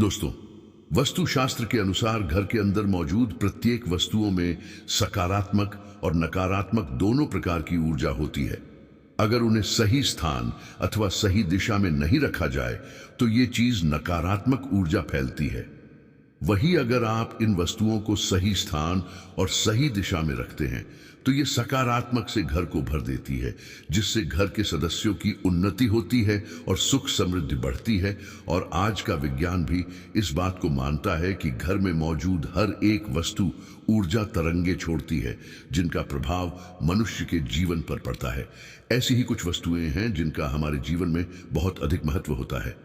दोस्तों, वास्तुशास्त्र के अनुसार घर के अंदर मौजूद प्रत्येक वस्तुओं में सकारात्मक और नकारात्मक दोनों प्रकार की ऊर्जा होती है। अगर उन्हें सही स्थान अथवा सही दिशा में नहीं रखा जाए तो ये चीज नकारात्मक ऊर्जा फैलती है। वहीं अगर आप इन वस्तुओं को सही स्थान और सही दिशा में रखते हैं तो ये सकारात्मक से घर को भर देती है, जिससे घर के सदस्यों की उन्नति होती है और सुख समृद्धि बढ़ती है। और आज का विज्ञान भी इस बात को मानता है कि घर में मौजूद हर एक वस्तु ऊर्जा तरंगे छोड़ती है, जिनका प्रभाव मनुष्य के जीवन पर पड़ता है। ऐसी ही कुछ वस्तुएं हैं जिनका हमारे जीवन में बहुत अधिक महत्व होता है।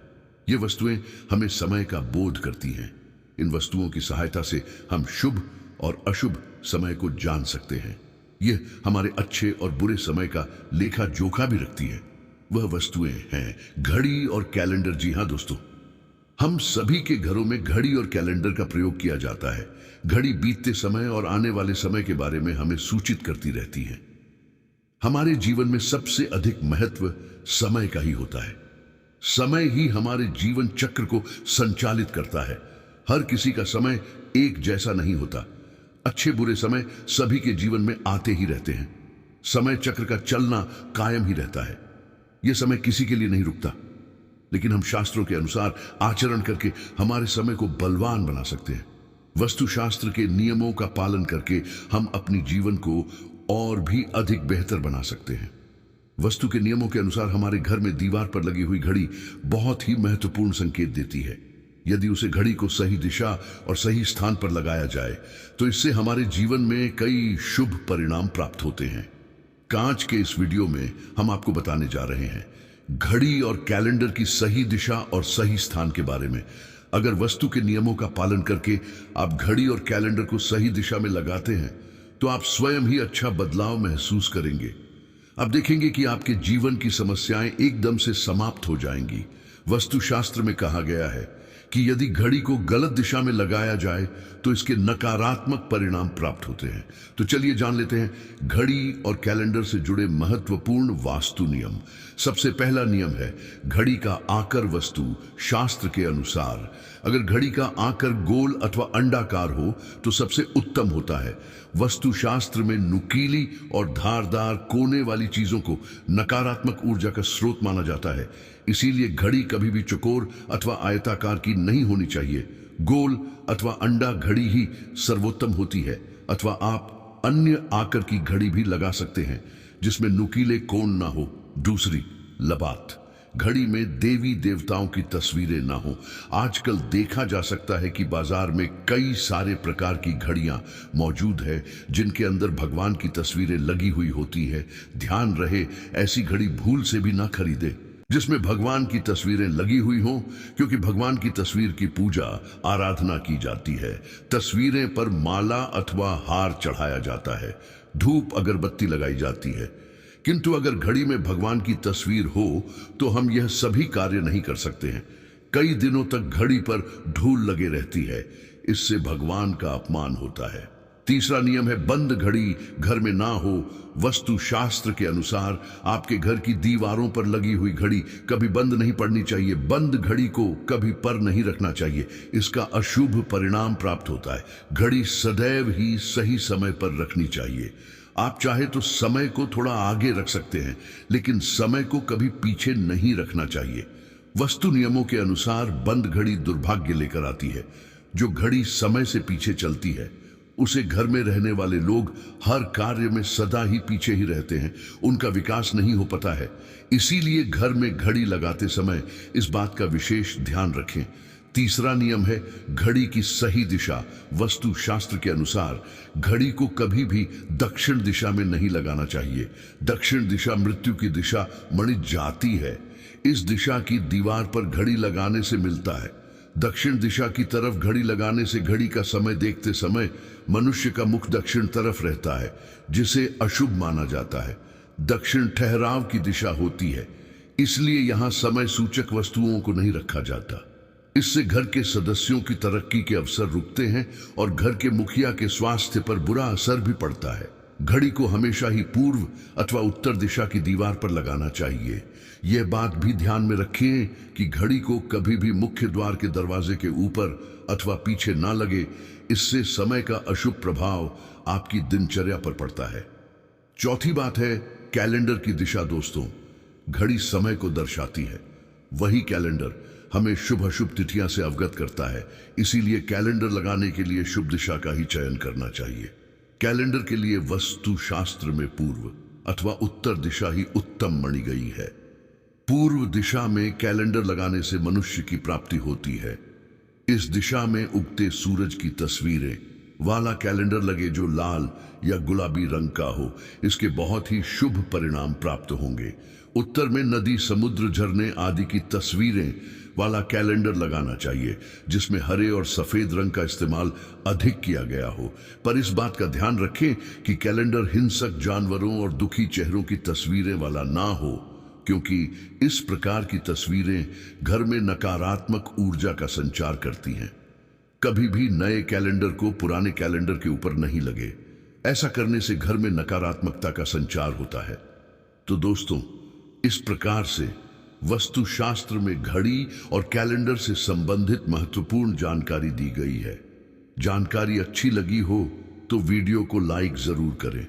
ये वस्तुएं हमें समय का बोध करती हैं। इन वस्तुओं की सहायता से हम शुभ और अशुभ समय को जान सकते हैं। ये हमारे अच्छे और बुरे समय का लेखा जोखा भी रखती है। वह वस्तुएं हैं घड़ी और कैलेंडर। जी हाँ दोस्तों, हम सभी के घरों में घड़ी और कैलेंडर का प्रयोग किया जाता है। घड़ी बीतते समय और आने वाले समय के बारे में हमें सूचित करती रहती है। हमारे जीवन में सबसे अधिक महत्व समय का ही होता है। समय ही हमारे जीवन चक्र को संचालित करता है। हर किसी का समय एक जैसा नहीं होता। अच्छे बुरे समय सभी के जीवन में आते ही रहते हैं। समय चक्र का चलना कायम ही रहता है। यह समय किसी के लिए नहीं रुकता, लेकिन हम शास्त्रों के अनुसार आचरण करके हमारे समय को बलवान बना सकते हैं। वास्तुशास्त्र के नियमों का पालन करके हम अपनी जीवन को और भी अधिक बेहतर बना सकते हैं। वास्तु के नियमों के अनुसार हमारे घर में दीवार पर लगी हुई घड़ी बहुत ही महत्वपूर्ण संकेत देती है। यदि उसे घड़ी को सही दिशा और सही स्थान पर लगाया जाए तो इससे हमारे जीवन में कई शुभ परिणाम प्राप्त होते हैं। कांच के इस वीडियो में हम आपको बताने जा रहे हैं घड़ी और कैलेंडर की सही दिशा और सही स्थान के बारे में। अगर वास्तु के नियमों का पालन करके आप घड़ी और कैलेंडर को सही दिशा में लगाते हैं तो आप स्वयं ही अच्छा बदलाव महसूस करेंगे। आप देखेंगे कि आपके जीवन की समस्याएं एकदम से समाप्त हो जाएंगी। वास्तुशास्त्र में कहा गया है कि यदि घड़ी को गलत दिशा में लगाया जाए तो इसके नकारात्मक परिणाम प्राप्त होते हैं। तो चलिए जान लेते हैं घड़ी और कैलेंडर से जुड़े महत्वपूर्ण वास्तु नियम। सबसे पहला नियम है घड़ी का आकर। वस्तु शास्त्र के अनुसार अगर घड़ी का आकर गोल अथवा अंडाकार हो तो सबसे उत्तम होता है। वस्तु शास्त्र में नुकीली और धारदार कोने वाली चीजों को नकारात्मक ऊर्जा का स्रोत माना जाता है। इसीलिए घड़ी कभी भी चौकोर अथवा आयताकार की नहीं होनी चाहिए। गोल अथवा अंडा घड़ी ही सर्वोत्तम होती है। अथवा आप अन्य आकर की घड़ी भी लगा सकते हैं जिसमें नुकीले कोण ना हो। दूसरी, लबात। घड़ी में देवी देवताओं की तस्वीरें ना हो। आजकल देखा जा सकता है कि बाजार में कई सारे प्रकार की घड़ियां मौजूद है जिनके अंदर भगवान की तस्वीरें लगी हुई होती है। ध्यान रहे ऐसी घड़ी भूल से भी ना खरीदे जिसमें भगवान की तस्वीरें लगी हुई हों, क्योंकि भगवान की तस्वीर की पूजा आराधना की जाती है। तस्वीरें पर माला अथवा हार चढ़ाया जाता है, धूप अगरबत्ती लगाई जाती है। किंतु अगर घड़ी में भगवान की तस्वीर हो तो हम यह सभी कार्य नहीं कर सकते हैं। कई दिनों तक घड़ी पर धूल लगे रहती है, इससे भगवान का अपमान होता है। तीसरा नियम है बंद घड़ी घर में ना हो। वास्तु शास्त्र के अनुसार आपके घर की दीवारों पर लगी हुई घड़ी कभी बंद नहीं पड़नी चाहिए। बंद घड़ी को कभी पर नहीं रखना चाहिए, इसका अशुभ परिणाम प्राप्त होता है। घड़ी सदैव ही सही समय पर रखनी चाहिए। आप चाहे तो समय को थोड़ा आगे रख सकते हैं, लेकिन समय को कभी पीछे नहीं रखना चाहिए। वास्तु नियमों के अनुसार बंद घड़ी दुर्भाग्य लेकर आती है। जो घड़ी समय से पीछे चलती है उसे घर में रहने वाले लोग हर कार्य में सदा ही पीछे ही रहते हैं, उनका विकास नहीं हो पाता है। इसीलिए घर में घड़ी लगाते समय इस बात का विशेष ध्यान रखें। तीसरा नियम है घड़ी की सही दिशा। वास्तु शास्त्र के अनुसार घड़ी को कभी भी दक्षिण दिशा में नहीं लगाना चाहिए। दक्षिण दिशा मृत्यु की दिशा मानी जाती है। इस दिशा की दीवार पर घड़ी लगाने से मिलता है। दक्षिण दिशा की तरफ घड़ी लगाने से घड़ी का समय देखते समय मनुष्य का मुख दक्षिण तरफ रहता है, जिसे अशुभ माना जाता है। दक्षिण ठहराव की दिशा होती है, इसलिए यहां समय सूचक वस्तुओं को नहीं रखा जाता। इससे घर के सदस्यों की तरक्की के अवसर रुकते हैं और घर के मुखिया के स्वास्थ्य पर बुरा असर भी पड़ता है। घड़ी को हमेशा ही पूर्व अथवा उत्तर दिशा की दीवार पर लगाना चाहिए। यह बात भी ध्यान में रखें कि घड़ी को कभी भी मुख्य द्वार के दरवाजे के ऊपर अथवा पीछे ना लगे, इससे समय का अशुभ प्रभाव आपकी दिनचर्या पर पड़ता है। चौथी बात है कैलेंडर की दिशा। दोस्तों, घड़ी समय को दर्शाती है, वही कैलेंडर हमें शुभ अशुभ तिथियां से अवगत करता है। इसीलिए कैलेंडर लगाने के लिए शुभ दिशा का ही चयन करना चाहिए। कैलेंडर के लिए वास्तु शास्त्र में पूर्व अथवा उत्तर दिशा ही उत्तम मानी गई है। पूर्व दिशा में कैलेंडर लगाने से मनुष्य की प्राप्ति होती है। इस दिशा में उगते सूरज की तस्वीरें वाला कैलेंडर लगे जो लाल या गुलाबी रंग का हो, इसके बहुत ही शुभ परिणाम प्राप्त होंगे। उत्तर में नदी, समुद्र, झरने आदि की तस्वीरें वाला कैलेंडर लगाना चाहिए जिसमें हरे और सफेद रंग का इस्तेमाल अधिक किया गया हो। पर इस बात का ध्यान रखें कि कैलेंडर हिंसक जानवरों और दुखी चेहरों की तस्वीरें वाला ना हो, क्योंकि इस प्रकार की तस्वीरें घर में नकारात्मक ऊर्जा का संचार करती हैं। कभी भी नए कैलेंडर को पुराने कैलेंडर के ऊपर नहीं लगे, ऐसा करने से घर में नकारात्मकता का संचार होता है। तो दोस्तों, इस प्रकार से वास्तुशास्त्र में घड़ी और कैलेंडर से संबंधित महत्वपूर्ण जानकारी दी गई है। जानकारी अच्छी लगी हो तो वीडियो को लाइक जरूर करें।